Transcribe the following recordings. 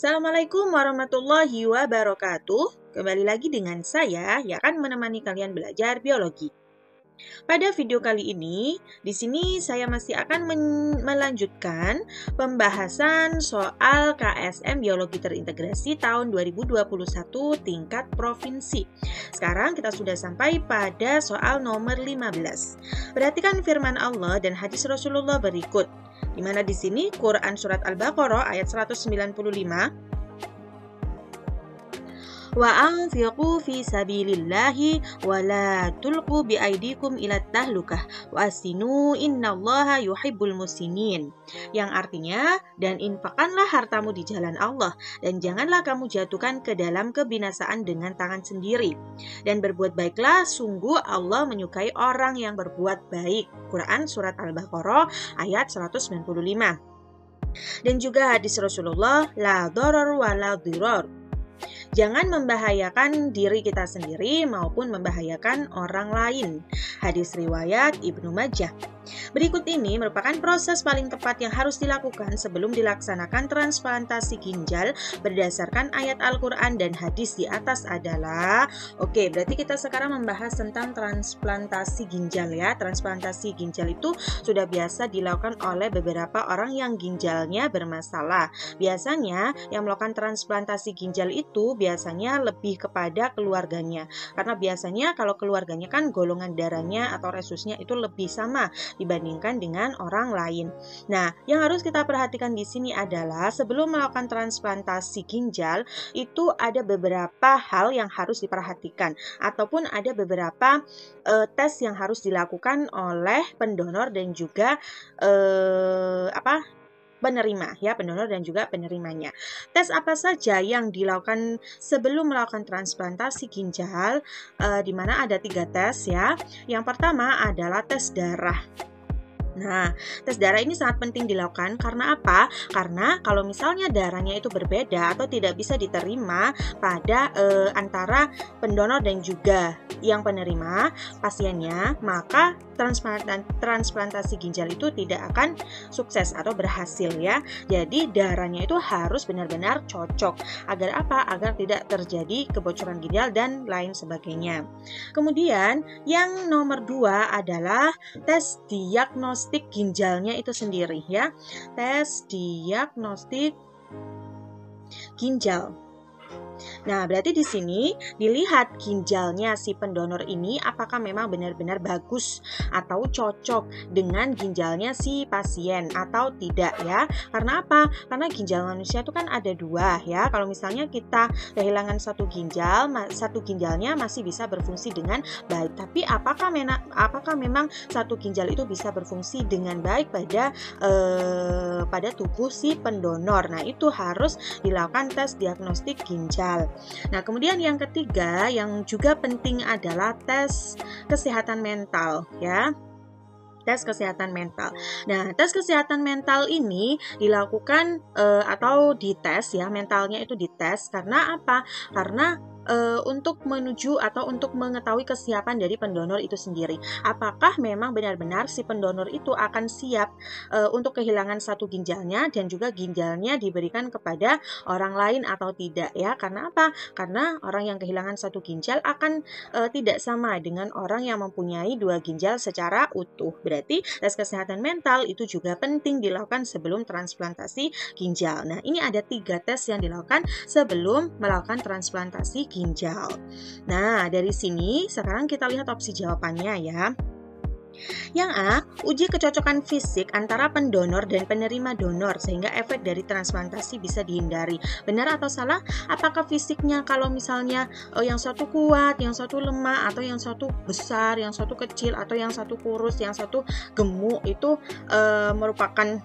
Assalamualaikum warahmatullahi wabarakatuh. Kembali lagi dengan saya yang akan menemani kalian belajar biologi. Pada video kali ini, di sini saya masih akan melanjutkan pembahasan soal KSM Biologi Terintegrasi tahun 2021 tingkat provinsi. Sekarang kita sudah sampai pada soal nomor 15. Perhatikan firman Allah dan hadis Rasulullah berikut. Di mana di sini Quran surat Al-Baqarah ayat 195. Wa anfiqu fi sabilillahi wa la tulqu bi aydikum ila tahlukah wa asinu innallaha yuhibbul musinin. Yang artinya, dan infakkanlah hartamu di jalan Allah dan janganlah kamu jatuhkan ke dalam kebinasaan dengan tangan sendiri. Dan berbuat baiklah, sungguh Allah menyukai orang yang berbuat baik. Quran surat Al-Baqarah ayat 195. Dan juga hadis Rasulullah, la darar wa la dirar. Jangan membahayakan diri kita sendiri maupun membahayakan orang lain. Hadis riwayat Ibnu Majah. Berikut ini merupakan proses paling tepat yang harus dilakukan sebelum dilaksanakan transplantasi ginjal berdasarkan ayat Al-Quran dan hadis di atas adalah. Oke, berarti kita sekarang membahas tentang transplantasi ginjal ya. Transplantasi ginjal itu sudah biasa dilakukan oleh beberapa orang yang ginjalnya bermasalah. Biasanya yang melakukan transplantasi ginjal itu biasanya lebih kepada keluarganya. Karena biasanya kalau keluarganya kan golongan darahnya atau resusnya itu lebih sama dibandingkan dengan orang lain. Nah, yang harus kita perhatikan di sini adalah sebelum melakukan transplantasi ginjal itu ada beberapa hal yang harus diperhatikan ataupun ada beberapa tes yang harus dilakukan oleh pendonor dan juga penerima ya, pendonor dan juga penerimanya. Tes apa saja yang dilakukan sebelum melakukan transplantasi ginjal? Di mana ada 3 tes ya. Yang pertama adalah tes darah. Nah, tes darah ini sangat penting dilakukan karena apa? Karena kalau misalnya darahnya itu berbeda atau tidak bisa diterima pada antara pendonor dan juga yang penerima pasiennya, maka transplantasi ginjal itu tidak akan sukses atau berhasil ya. Jadi darahnya itu harus benar-benar cocok. Agar apa? Agar tidak terjadi kebocoran ginjal dan lain sebagainya. Kemudian yang nomor 2 adalah tes diagnostik ginjalnya itu sendiri ya. Tes diagnostik ginjal. Nah, berarti di sini dilihat ginjalnya si pendonor ini apakah memang benar-benar bagus atau cocok dengan ginjalnya si pasien atau tidak ya. Karena apa? Karena ginjal manusia itu kan ada 2 ya. Kalau misalnya kita kehilangan satu ginjalnya masih bisa berfungsi dengan baik. Tapi apakah memang satu ginjal itu bisa berfungsi dengan baik pada tubuh si pendonor? Nah, itu harus dilakukan tes diagnostik ginjal. Nah, kemudian yang ketiga yang juga penting adalah tes kesehatan mental ya. Tes kesehatan mental. Nah, tes kesehatan mental ini dilakukan atau dites ya, mentalnya itu dites karena apa? Karena untuk menuju atau untuk mengetahui kesiapan dari pendonor itu sendiri. Apakah memang benar-benar si pendonor itu akan siap untuk kehilangan satu ginjalnya dan juga ginjalnya diberikan kepada orang lain atau tidak ya. Karena apa? Karena orang yang kehilangan satu ginjal akan tidak sama dengan orang yang mempunyai 2 ginjal secara utuh. Berarti tes kesehatan mental itu juga penting dilakukan sebelum transplantasi ginjal. Nah, ini ada 3 tes yang dilakukan sebelum melakukan transplantasi ginjal. Nah, dari sini sekarang kita lihat opsi jawabannya ya. Yang A, uji kecocokan fisik antara pendonor dan penerima donor sehingga efek dari transplantasi bisa dihindari. Benar atau salah? Apakah fisiknya kalau misalnya yang satu kuat, yang satu lemah, atau yang satu besar, yang satu kecil, atau yang satu kurus, yang satu gemuk itu merupakan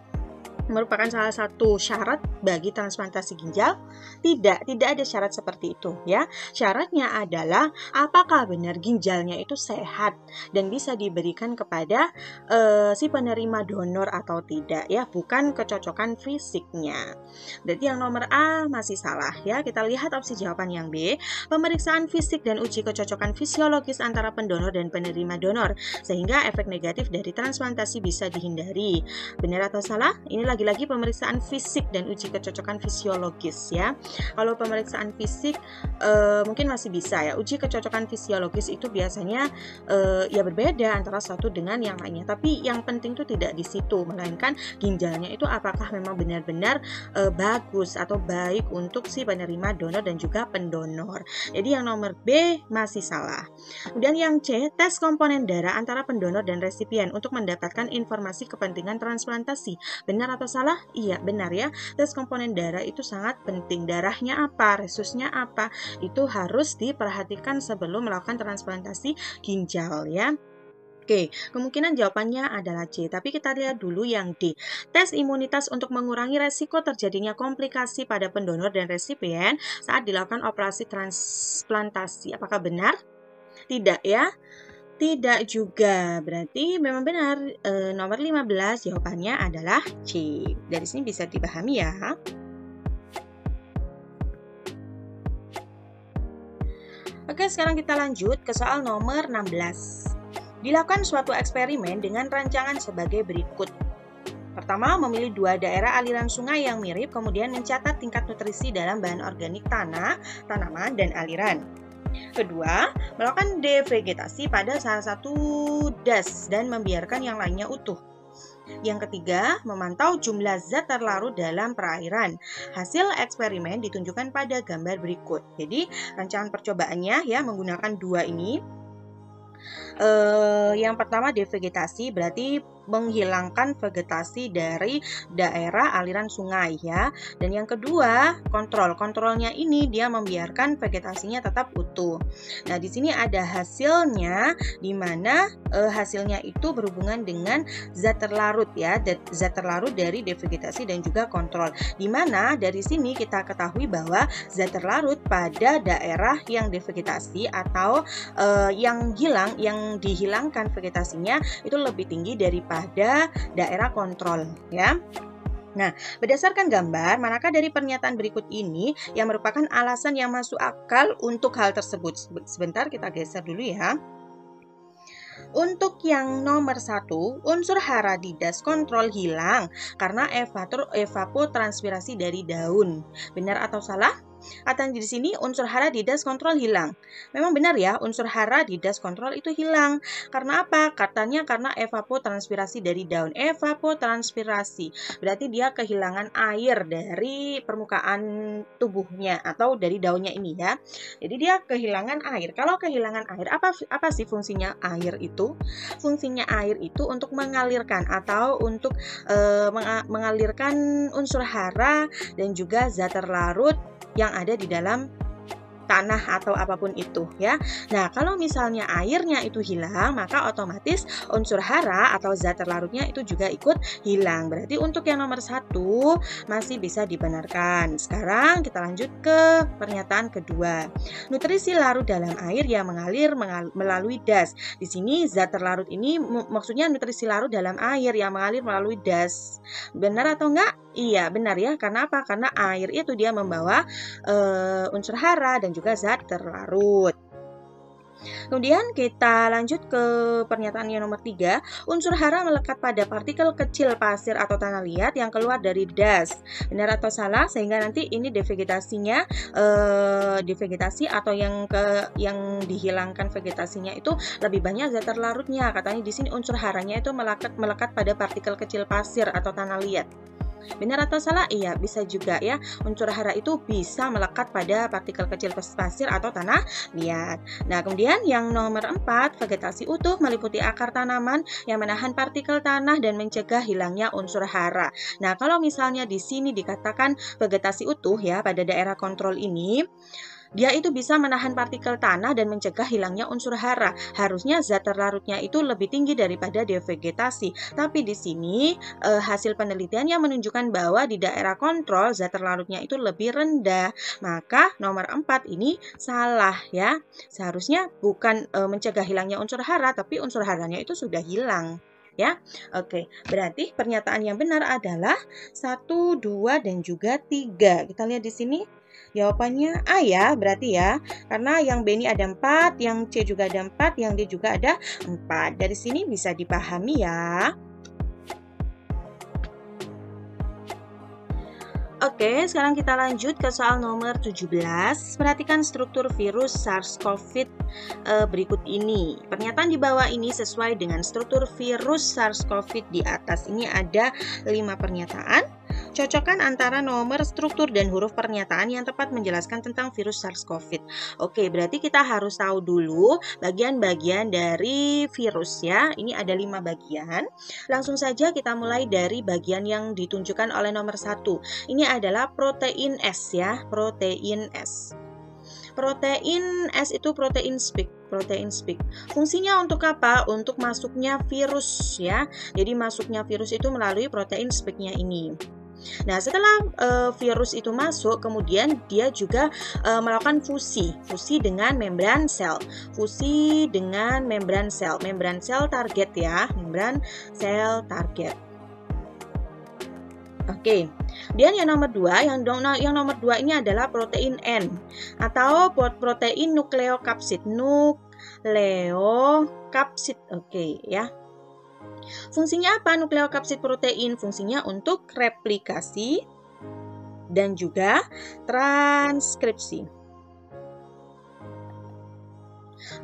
salah satu syarat bagi transplantasi ginjal? Tidak ada syarat seperti itu ya. Syaratnya adalah apakah benar ginjalnya itu sehat dan bisa diberikan kepada si penerima donor atau tidak ya, bukan kecocokan fisiknya. Berarti yang nomor A masih salah ya. Kita lihat opsi jawaban yang B, pemeriksaan fisik dan uji kecocokan fisiologis antara pendonor dan penerima donor sehingga efek negatif dari transplantasi bisa dihindari. Benar atau salah? Ini lagi lagi-lagi pemeriksaan fisik dan uji kecocokan fisiologis ya. Kalau pemeriksaan fisik mungkin masih bisa ya. Uji kecocokan fisiologis itu biasanya ya berbeda antara satu dengan yang lainnya. Tapi yang penting itu tidak di situ, melainkan ginjalnya itu apakah memang benar-benar bagus atau baik untuk si penerima donor dan juga pendonor. Jadi yang nomor B masih salah. Kemudian yang C, tes komponen darah antara pendonor dan resipien untuk mendapatkan informasi kepentingan transplantasi. Benar atau salah? Iya, benar ya. Tes komponen darah itu sangat penting. Darahnya apa, resusnya apa, itu harus diperhatikan sebelum melakukan transplantasi ginjal ya. Oke, kemungkinan jawabannya adalah C, tapi kita lihat dulu yang D. Tes imunitas untuk mengurangi resiko terjadinya komplikasi pada pendonor dan resipien saat dilakukan operasi transplantasi. Apakah benar? Tidak ya. Tidak juga, berarti memang benar. Nomor 15 jawabannya adalah C. Dari sini bisa dipahami ya. Oke, sekarang kita lanjut ke soal nomor 16. Dilakukan suatu eksperimen dengan rancangan sebagai berikut. Pertama, memilih 2 daerah aliran sungai yang mirip, kemudian mencatat tingkat nutrisi dalam bahan organik tanah, tanaman, dan aliran. Kedua, melakukan devegetasi pada salah satu das dan membiarkan yang lainnya utuh. Yang ketiga, memantau jumlah zat terlarut dalam perairan. Hasil eksperimen ditunjukkan pada gambar berikut. Jadi, rancangan percobaannya ya menggunakan 2 ini. Yang pertama devegetasi, berarti menghilangkan vegetasi dari daerah aliran sungai ya. Dan yang kedua, kontrolnya ini dia membiarkan vegetasinya tetap utuh. Nah, di sini ada hasilnya, di mana hasilnya itu berhubungan dengan zat terlarut ya, zat terlarut dari devegetasi dan juga kontrol. Di mana dari sini kita ketahui bahwa zat terlarut pada daerah yang devegetasi atau yang dihilangkan vegetasinya itu lebih tinggi daripada daerah kontrol ya. Nah, berdasarkan gambar, manakah dari pernyataan berikut ini yang merupakan alasan yang masuk akal untuk hal tersebut? Sebentar kita geser dulu ya. Untuk yang nomor 1, unsur hara di das kontrol hilang karena evapotranspirasi dari daun. Benar atau salah? Katanya di sini unsur hara di das kontrol hilang. Memang benar ya, unsur hara di das kontrol itu hilang. Karena apa? Katanya karena evapotranspirasi dari daun. Evapotranspirasi berarti dia kehilangan air dari permukaan tubuhnya atau dari daunnya ini ya. Jadi dia kehilangan air. Kalau kehilangan air, apa sih fungsinya air itu? Fungsinya air itu untuk mengalirkan atau untuk mengalirkan unsur hara dan juga zat terlarut yang ada di dalam tanah atau apapun itu ya. Nah, kalau misalnya airnya itu hilang, maka otomatis unsur hara atau zat terlarutnya itu juga ikut hilang. Berarti untuk yang nomor 1 masih bisa dibenarkan. Sekarang kita lanjut ke pernyataan kedua. Nutrisi larut dalam air yang mengalir melalui das. Di sini zat terlarut ini maksudnya nutrisi larut dalam air yang mengalir melalui das. Benar atau enggak? Iya, benar ya. Karena apa? Karena air itu dia membawa unsur hara dan juga zat terlarut. Kemudian kita lanjut ke pernyataan yang nomor 3. Unsur hara melekat pada partikel kecil pasir atau tanah liat yang keluar dari das. Benar atau salah? Sehingga nanti ini devegetasinya, devegetasi atau yang dihilangkan vegetasinya itu lebih banyak zat terlarutnya. Katanya di sini unsur haranya itu melekat pada partikel kecil pasir atau tanah liat. Benar atau salah? Iya, bisa juga ya. Unsur hara itu bisa melekat pada partikel kecil pasir atau tanah liat. Nah, kemudian yang nomor 4, vegetasi utuh meliputi akar tanaman yang menahan partikel tanah dan mencegah hilangnya unsur hara. Nah, kalau misalnya di sini dikatakan vegetasi utuh ya pada daerah kontrol ini, dia itu bisa menahan partikel tanah dan mencegah hilangnya unsur hara. Harusnya zat terlarutnya itu lebih tinggi daripada devegetasi. Tapi di sini hasil penelitiannya menunjukkan bahwa di daerah kontrol zat terlarutnya itu lebih rendah. Maka nomor 4 ini salah ya. Seharusnya bukan mencegah hilangnya unsur hara, tapi unsur haranya itu sudah hilang. Ya, oke. Berarti pernyataan yang benar adalah 1, 2, dan juga 3. Kita lihat di sini. Jawabannya A ya, berarti ya. Karena yang B ini ada 4, yang C juga ada 4, yang D juga ada 4. Dari sini bisa dipahami ya. Oke, sekarang kita lanjut ke soal nomor 17. Perhatikan struktur virus SARS-CoV berikut ini. Pernyataan di bawah ini sesuai dengan struktur virus SARS-CoV di atas. Ini ada 5 pernyataan. Cocokkan antara nomor, struktur, dan huruf pernyataan yang tepat menjelaskan tentang virus SARS-CoV. Oke, berarti kita harus tahu dulu bagian-bagian dari virus ya. Ini ada 5 bagian. Langsung saja kita mulai dari bagian yang ditunjukkan oleh nomor 1. Ini adalah protein S ya, protein S. Protein S itu protein spike. Fungsinya untuk apa? Untuk masuknya virus ya. Jadi masuknya virus itu melalui protein spike-nya ini. Nah, setelah virus itu masuk, kemudian dia juga melakukan fusi dengan membran sel. Fusi dengan membran sel target ya, membran sel target. Oke. Kemudian yang nomor 2, yang nomor 2 ini adalah protein N atau protein nukleokapsid. Oke ya. Fungsinya apa nukleokapsid protein? Fungsinya untuk replikasi dan juga transkripsi.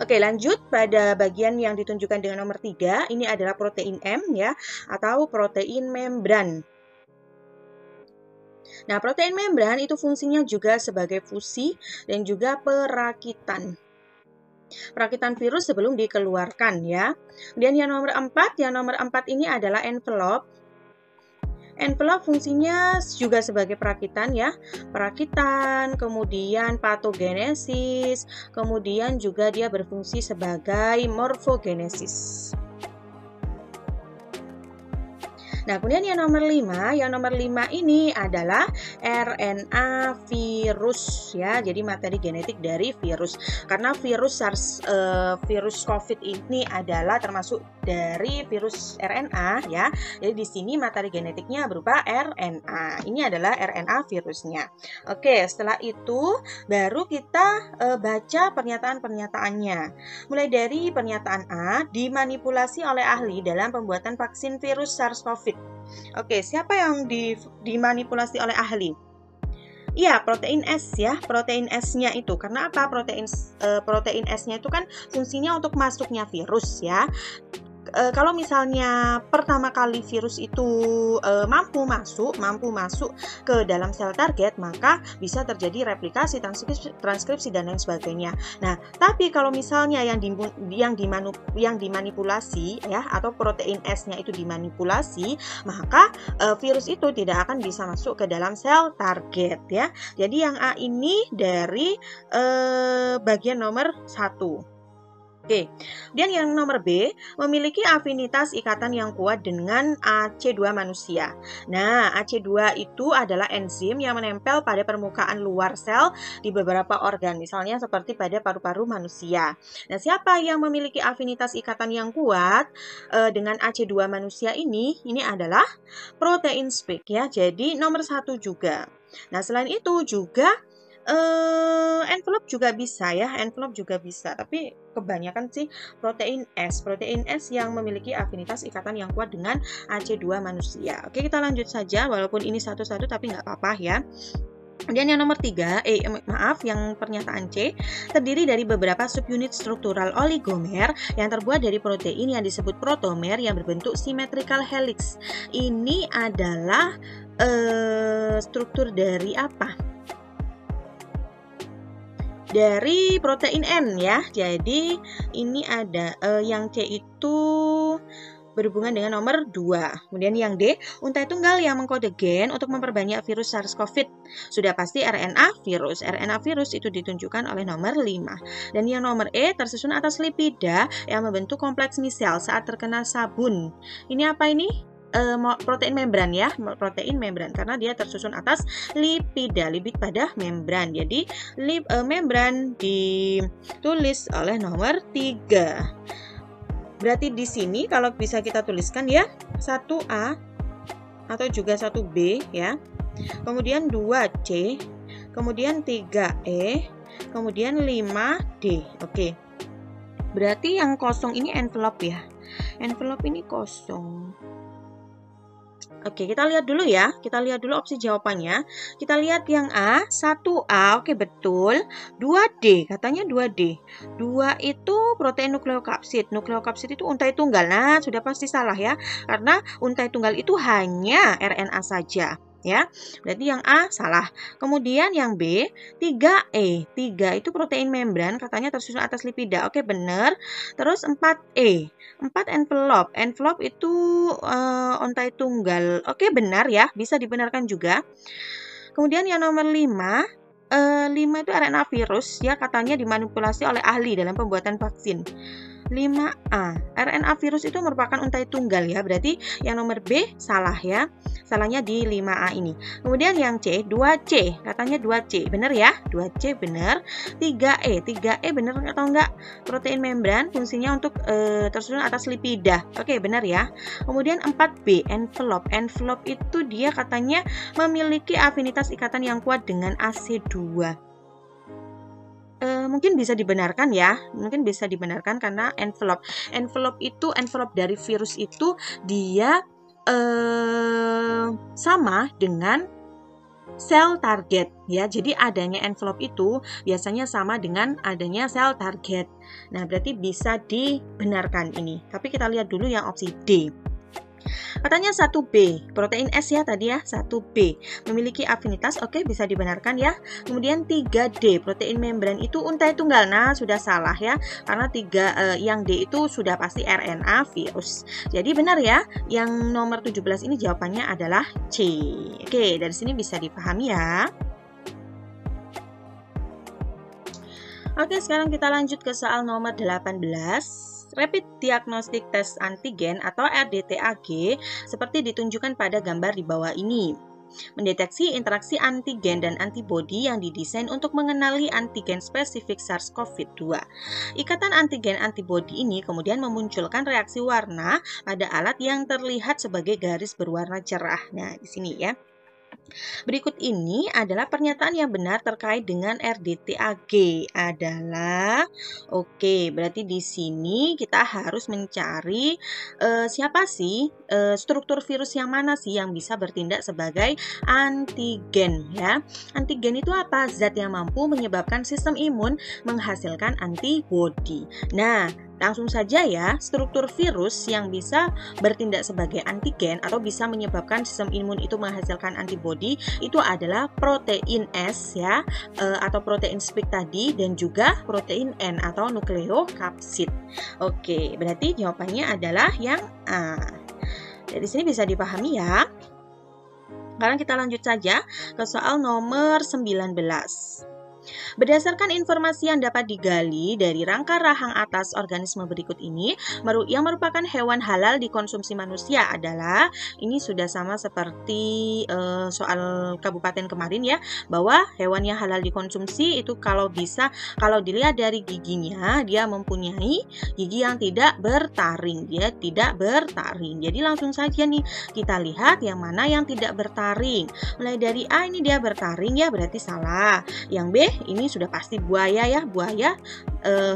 Oke, lanjut pada bagian yang ditunjukkan dengan nomor 3. Ini adalah protein M ya, atau protein membran. Nah, protein membran itu fungsinya juga sebagai fusi dan juga perakitan virus sebelum dikeluarkan ya. Dan yang nomor 4 ini adalah envelope. Envelope fungsinya juga sebagai perakitan ya. Perakitan, kemudian patogenesis, kemudian juga dia berfungsi sebagai morfogenesis. Nah, kemudian yang nomor 5 ini adalah RNA virus ya. Jadi materi genetik dari virus. Karena virus COVID ini adalah termasuk dari virus RNA ya. Jadi di sini materi genetiknya berupa RNA. Ini adalah RNA virusnya. Oke, setelah itu baru kita baca pernyataan-pernyataannya. Mulai dari pernyataan A, dimanipulasi oleh ahli dalam pembuatan vaksin virus SARS-CoV. Oke, siapa yang dimanipulasi oleh ahli? Iya, protein S ya, protein S-nya itu. Karena apa? Protein S-nya itu kan fungsinya untuk masuknya virus ya. Kalau misalnya pertama kali virus itu mampu masuk ke dalam sel target, maka bisa terjadi replikasi, transkripsi dan lain sebagainya. Nah, tapi kalau misalnya yang dimanipulasi ya, atau protein S-nya itu dimanipulasi, maka virus itu tidak akan bisa masuk ke dalam sel target ya. Jadi yang A ini dari bagian nomor 1. Oke, dan yang nomor B, memiliki afinitas ikatan yang kuat dengan AC2 manusia. Nah, AC2 itu adalah enzim yang menempel pada permukaan luar sel di beberapa organ, misalnya seperti pada paru-paru manusia. Nah, siapa yang memiliki afinitas ikatan yang kuat dengan AC2 manusia ini? Ini adalah protein spike ya, jadi nomor 1 juga. Nah, selain itu juga envelope juga bisa ya, tapi kebanyakan sih protein S yang memiliki afinitas ikatan yang kuat dengan AC2 manusia. Oke, kita lanjut saja, walaupun ini satu-satu tapi nggak apa-apa ya. Kemudian yang nomor 3, yang pernyataan C, terdiri dari beberapa subunit struktural oligomer yang terbuat dari protein yang disebut protomer yang berbentuk symmetrical helix. Ini adalah struktur dari apa? Dari protein N ya. Jadi ini ada yang C itu berhubungan dengan nomor 2. Kemudian yang D, untai tunggal yang mengkode gen untuk memperbanyak virus SARS-CoV. Sudah pasti RNA virus. RNA virus itu ditunjukkan oleh nomor 5. Dan yang nomor E, tersusun atas lipida yang membentuk kompleks misel saat terkena sabun. Ini apa ini? Protein membran ya, protein membran karena dia tersusun atas lipid pada membran. Jadi membran ditulis oleh nomor 3. Berarti di sini kalau bisa kita tuliskan ya 1A atau juga 1B ya. Kemudian 2C, kemudian 3E, kemudian 5D. Oke. Berarti yang kosong ini envelope ya. Envelope ini kosong. Oke, kita lihat dulu ya. Kita lihat dulu opsi jawabannya. Kita lihat yang A, 1A. Oke, betul. 2D, katanya 2D. 2 itu protein nukleokapsid. Nukleokapsid itu untai tunggal. Nah, sudah pasti salah ya. Karena untai tunggal itu hanya RNA saja. Ya, berarti yang A salah. Kemudian yang B, 3E. 3 itu protein membran, katanya tersusun atas lipida. Oke, benar. Terus 4E. 4 envelop. Envelop itu untai tunggal. Oke, benar ya, bisa dibenarkan juga. Kemudian yang nomor 5, 5 itu RNA virus ya, katanya dimanipulasi oleh ahli dalam pembuatan vaksin. 5A, RNA virus itu merupakan untai tunggal ya, berarti yang nomor B salah ya. Salahnya di 5A ini. Kemudian yang C, 2C, katanya 2C, benar ya? 2C benar. 3E, 3E benar atau enggak? Protein membran, fungsinya untuk tersusun atas lipida. Oke, benar ya. Kemudian 4B, envelop. Envelop itu dia katanya memiliki afinitas ikatan yang kuat dengan AC2. Mungkin bisa dibenarkan ya, mungkin bisa dibenarkan karena envelop dari virus itu dia sama dengan sel target ya. Jadi adanya envelop itu biasanya sama dengan adanya sel target. Nah, berarti bisa dibenarkan ini. Tapi kita lihat dulu yang opsi D. Katanya 1B, protein S ya tadi ya, 1B memiliki afinitas, oke, bisa dibenarkan ya. Kemudian 3D, protein membran itu untai tunggal. Nah, sudah salah ya, karena yang D itu sudah pasti RNA virus. Jadi benar ya, yang nomor 17 ini jawabannya adalah C. Oke, dari sini bisa dipahami ya. Oke, sekarang kita lanjut ke soal nomor 18. Rapid Diagnostic Test Antigen atau RDTAG seperti ditunjukkan pada gambar di bawah ini. Mendeteksi interaksi antigen dan antibodi yang didesain untuk mengenali antigen spesifik SARS-CoV-2. Ikatan antigen antibodi ini kemudian memunculkan reaksi warna pada alat yang terlihat sebagai garis berwarna cerah. Nah, di sini ya. Berikut ini adalah pernyataan yang benar terkait dengan RDTAG adalah oke, berarti di sini kita harus mencari siapa sih struktur virus yang mana sih yang bisa bertindak sebagai antigen ya. Antigen itu apa? Zat yang mampu menyebabkan sistem imun menghasilkan antibodi. Nah, langsung saja ya, struktur virus yang bisa bertindak sebagai antigen atau bisa menyebabkan sistem imun itu menghasilkan antibodi itu adalah protein S ya, atau protein spike tadi, dan juga protein N atau nukleokapsid. Oke, berarti jawabannya adalah yang A. Dari sini bisa dipahami ya. Sekarang kita lanjut saja ke soal nomor 19. Berdasarkan informasi yang dapat digali dari rangka rahang atas organisme berikut ini, yang merupakan hewan halal dikonsumsi manusia adalah, ini sudah sama seperti soal kabupaten kemarin ya, bahwa hewan yang halal dikonsumsi itu kalau dilihat dari giginya, dia mempunyai gigi yang tidak bertaring, Jadi langsung saja nih kita lihat yang mana yang tidak bertaring. Mulai dari A ini dia bertaring ya, berarti salah. Yang B ini sudah pasti buaya ya, buaya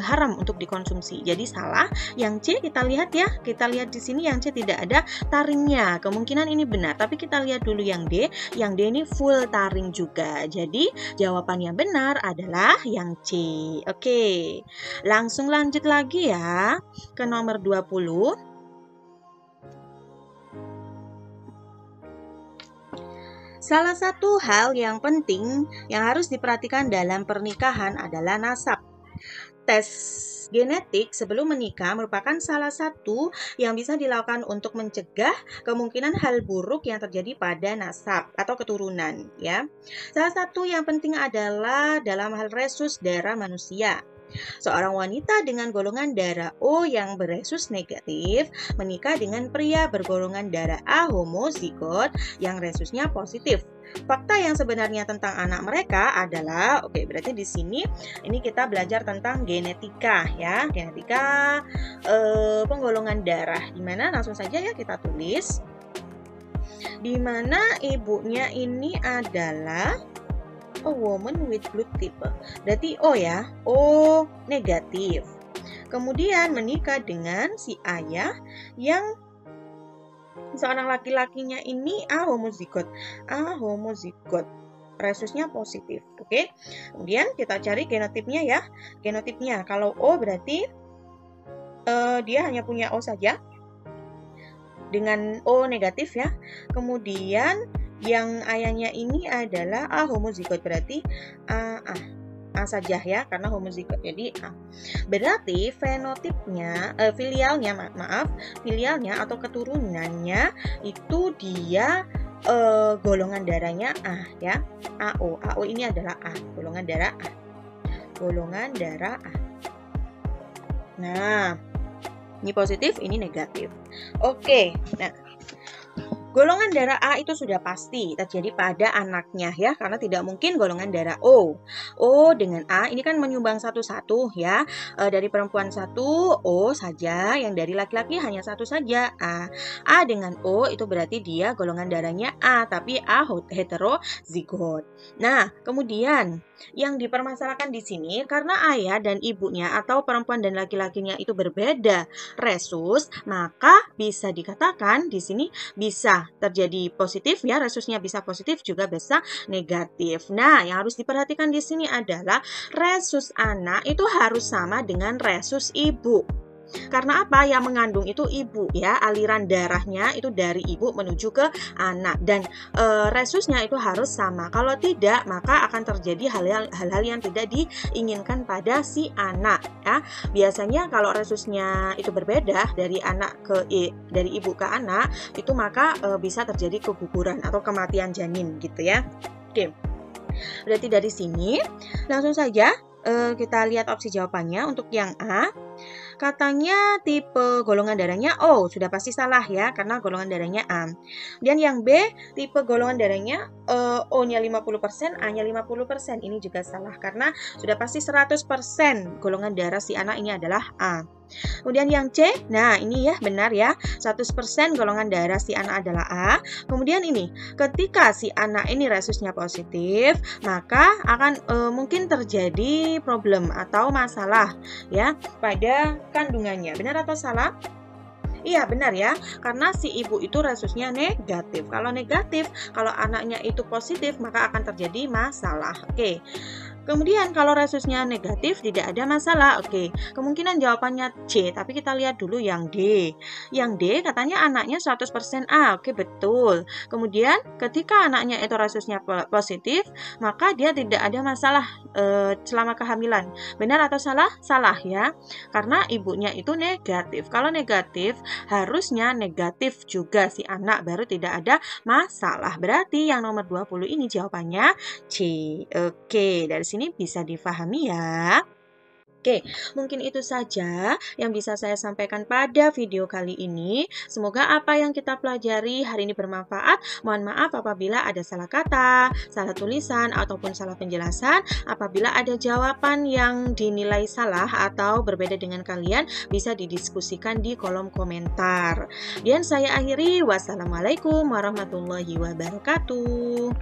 haram untuk dikonsumsi, jadi salah. Yang C kita lihat ya, kita lihat di sini yang C tidak ada taringnya, kemungkinan ini benar. Tapi kita lihat dulu yang D ini full taring juga, jadi jawaban yang benar adalah yang C. Oke, langsung lanjut lagi ya ke nomor 20. Salah satu hal yang penting yang harus diperhatikan dalam pernikahan adalah nasab. Tes genetik sebelum menikah merupakan salah satu yang bisa dilakukan untuk mencegah kemungkinan hal buruk yang terjadi pada nasab atau keturunan ya. Salah satu yang penting adalah dalam hal resus darah manusia. Seorang wanita dengan golongan darah O yang beresus negatif menikah dengan pria bergolongan darah A homozigot yang resusnya positif. Fakta yang sebenarnya tentang anak mereka adalah, oke, berarti di sini ini kita belajar tentang genetika ya, genetika penggolongan darah. Dimana langsung saja ya kita tulis, dimana ibunya ini adalah a woman with blood type, berarti O ya, O negatif. Kemudian menikah dengan si ayah yang seorang laki-lakinya ini A homozigot. A homozigot. Resusnya positif. Oke. Kemudian kita cari genotipnya ya. Genotipnya kalau O berarti dia hanya punya O saja. Dengan O negatif ya. Kemudian yang ayahnya ini adalah A homozigot, berarti A saja ya, karena homozigot jadi A. Berarti fenotipnya, filialnya atau keturunannya itu dia golongan darahnya A ya, AO. AO ini adalah A, golongan darah A. Golongan darah A. Nah, ini positif, ini negatif. Oke, nah golongan darah A itu sudah pasti terjadi pada anaknya ya, karena tidak mungkin golongan darah O. O dengan A ini kan menyumbang satu-satu ya. Dari perempuan satu O saja, yang dari laki-laki hanya satu saja A. A dengan O itu berarti dia golongan darahnya A, tapi A heterozigot. Nah, kemudian yang dipermasalahkan di sini karena ayah dan ibunya atau perempuan dan laki-lakinya itu berbeda resus, maka bisa dikatakan di sini bisa terjadi positif ya, resusnya bisa positif juga bisa negatif. Nah, yang harus diperhatikan di sini adalah resus anak itu harus sama dengan resus ibu. Karena apa? Yang mengandung itu ibu ya, aliran darahnya itu dari ibu menuju ke anak, dan resusnya itu harus sama. Kalau tidak, maka akan terjadi hal-hal yang tidak diinginkan pada si anak ya. Biasanya kalau resusnya itu berbeda dari dari ibu ke anak, itu maka bisa terjadi keguguran atau kematian janin gitu ya. Oke. Berarti dari sini langsung saja kita lihat opsi jawabannya. Untuk yang A, katanya tipe golongan darahnya O, sudah pasti salah ya, karena golongan darahnya A. Dan yang B, tipe golongan darahnya O-nya 50%, A-nya 50%. Ini juga salah, karena sudah pasti 100% golongan darah si anak ini adalah A. Kemudian yang C, nah ini ya benar ya, 100% golongan darah si anak adalah A. Kemudian ini, ketika si anak ini resusnya positif, maka akan mungkin terjadi problem atau masalah ya pada kandungannya. Benar atau salah? Iya benar ya, karena si ibu itu resusnya negatif. Kalau negatif, kalau anaknya itu positif, maka akan terjadi masalah. Oke. Kemudian kalau resusnya negatif tidak ada masalah. Oke, kemungkinan jawabannya C, tapi kita lihat dulu yang D. Yang D katanya anaknya 100% A. Oke, betul. Kemudian ketika anaknya itu resusnya positif, maka dia tidak ada masalah selama kehamilan. Benar atau salah? Salah ya. Karena ibunya itu negatif. Kalau negatif, harusnya negatif juga si anak, baru tidak ada masalah. Berarti yang nomor 20 ini jawabannya C. Oke, dari sini bisa difahami ya. Oke, mungkin itu saja yang bisa saya sampaikan pada video kali ini. Semoga apa yang kita pelajari hari ini bermanfaat. Mohon maaf apabila ada salah kata, salah tulisan, ataupun salah penjelasan. Apabila ada jawaban yang dinilai salah atau berbeda dengan kalian, bisa didiskusikan di kolom komentar. Dan saya akhiri, wassalamualaikum warahmatullahi wabarakatuh.